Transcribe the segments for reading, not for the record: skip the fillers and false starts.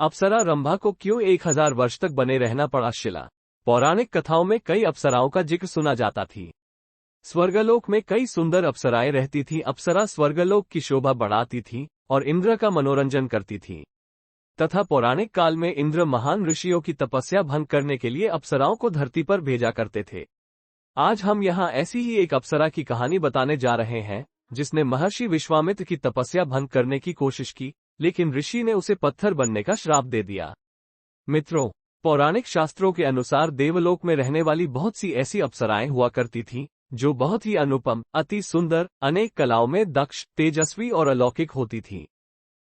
अप्सरा रंभा को क्यों 1000 वर्ष तक बने रहना पड़ा शिला? पौराणिक कथाओं में कई अप्सराओं का जिक्र सुना जाता थी। स्वर्गलोक में कई सुंदर अप्सराएं रहती थीं। अप्सरा स्वर्गलोक की शोभा बढ़ाती थीं और इंद्र का मनोरंजन करती थीं। तथा पौराणिक काल में इंद्र महान ऋषियों की तपस्या भंग करने के लिए अप्सराओं को धरती पर भेजा करते थे। आज हम यहाँ ऐसी ही एक अप्सरा की कहानी बताने जा रहे हैं, जिसने महर्षि विश्वामित्र की तपस्या भंग करने की कोशिश की, लेकिन ऋषि ने उसे पत्थर बनने का श्राप दे दिया। मित्रों, पौराणिक शास्त्रों के अनुसार देवलोक में रहने वाली बहुत सी ऐसी अप्सराएं हुआ करती थीं, जो बहुत ही अनुपम, अति सुंदर, अनेक कलाओं में दक्ष, तेजस्वी और अलौकिक होती थीं।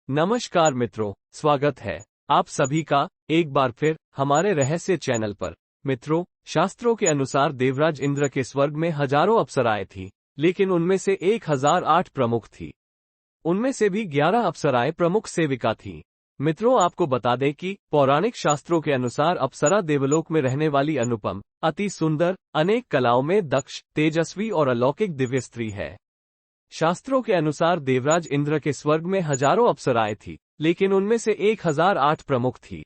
नमस्कार मित्रों, स्वागत है आप सभी का एक बार फिर हमारे रहस्य चैनल पर। मित्रों, शास्त्रों के अनुसार देवराज इंद्र के स्वर्ग में हजारों अप्सराएं थीं, लेकिन उनमें से 1008 प्रमुख थी। उनमें से भी 11 अप्सराएं प्रमुख सेविका थीं। मित्रों, आपको बता दें कि पौराणिक शास्त्रों के अनुसार अप्सरा देवलोक में रहने वाली अनुपम, अति सुंदर, अनेक कलाओं में दक्ष, तेजस्वी और अलौकिक दिव्य स्त्री है। शास्त्रों के अनुसार देवराज इंद्र के स्वर्ग में हजारों अप्सराएं थीं, लेकिन उनमें से 1008 प्रमुख थी।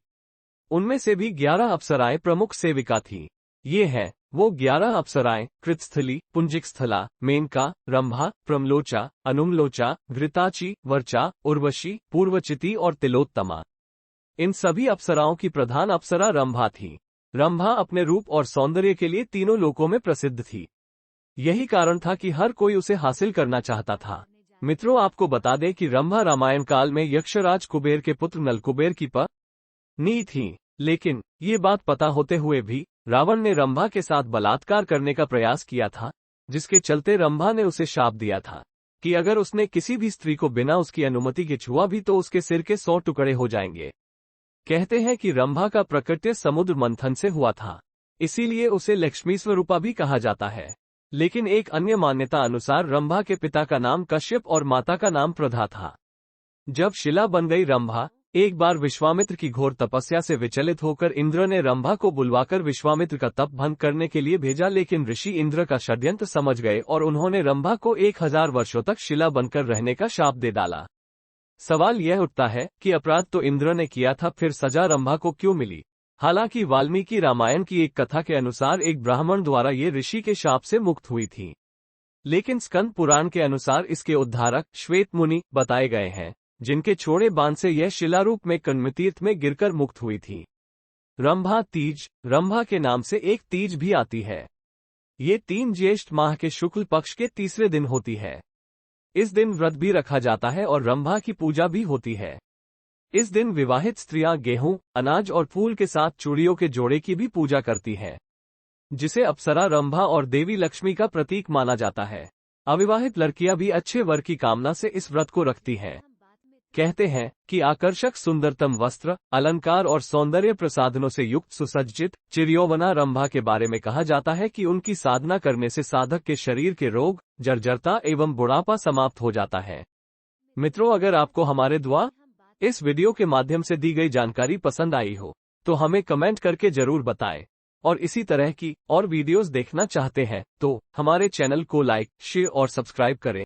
उनमें से भी 11 अप्सराएं प्रमुख सेविका थीं। ये हैं वो 11 अप्सराएं: कृतस्थली, पुंजिकस्थला, मेनका, रंभा, प्रमलोचा, अनुमलोचा, घृताची, वर्चा, उर्वशी, पूर्वचिति और तिलोत्तमा। इन सभी अप्सराओं की प्रधान अप्सरा रंभा थी। रंभा अपने रूप और सौंदर्य के लिए तीनों लोकों में प्रसिद्ध थी। यही कारण था कि हर कोई उसे हासिल करना चाहता था। मित्रों, आपको बता दें कि रंभा रामायण काल में यक्षराज कुबेर के पुत्र नलकुबेर की पत्नी थी, लेकिन ये बात पता होते हुए भी रावण ने रंभा के साथ बलात्कार करने का प्रयास किया था, जिसके चलते रंभा ने उसे शाप दिया था कि अगर उसने किसी भी स्त्री को बिना उसकी अनुमति के छुआ भी तो उसके सिर के 100 टुकड़े हो जाएंगे। कहते हैं कि रंभा का प्रकट्य समुद्र मंथन से हुआ था, इसीलिए उसे लक्ष्मी स्वरूपा भी कहा जाता है। लेकिन एक अन्य मान्यता अनुसार रंभा के पिता का नाम कश्यप और माता का नाम प्रधा था। जब शिला बन गई रंभा, एक बार विश्वामित्र की घोर तपस्या से विचलित होकर इंद्र ने रंभा को बुलवाकर विश्वामित्र का तप भंग करने के लिए भेजा, लेकिन ऋषि इंद्र का षड्यंत्र समझ गए और उन्होंने रंभा को 1000 वर्षों तक शिला बनकर रहने का शाप दे डाला। सवाल यह उठता है कि अपराध तो इंद्र ने किया था, फिर सजा रंभा को क्यों मिली? हालांकि वाल्मीकि रामायण की एक कथा के अनुसार एक ब्राह्मण द्वारा ये ऋषि के शाप से मुक्त हुई थी, लेकिन स्कंद पुराण के अनुसार इसके उद्धारक श्वेत मुनि बताए गए हैं, जिनके छोड़े बाण से यह शिलारूप में कण्वतीर्थ में गिरकर मुक्त हुई थी। रंभा तीज, रंभा के नाम से एक तीज भी आती है। ये 3 ज्येष्ठ माह के शुक्ल पक्ष के तीसरे दिन होती है। इस दिन व्रत भी रखा जाता है और रंभा की पूजा भी होती है। इस दिन विवाहित स्त्रियां गेहूं, अनाज और फूल के साथ चूड़ियों के जोड़े की भी पूजा करती है, जिसे अप्सरा रंभा और देवी लक्ष्मी का प्रतीक माना जाता है। अविवाहित लड़कियां भी अच्छे वर की कामना से इस व्रत को रखती हैं। कहते हैं कि आकर्षक सुंदरतम वस्त्र, अलंकार और सौंदर्य प्रसाधनों से युक्त सुसज्जित चिरयौवना रंभा के बारे में कहा जाता है कि उनकी साधना करने से साधक के शरीर के रोग, जर्जरता एवं बुढ़ापा समाप्त हो जाता है। मित्रों, अगर आपको हमारे द्वारा इस वीडियो के माध्यम से दी गई जानकारी पसंद आई हो, तो हमें कमेंट करके जरूर बताएं। और इसी तरह की और वीडियोस देखना चाहते हैं तो हमारे चैनल को लाइक, शेयर और सब्सक्राइब करें।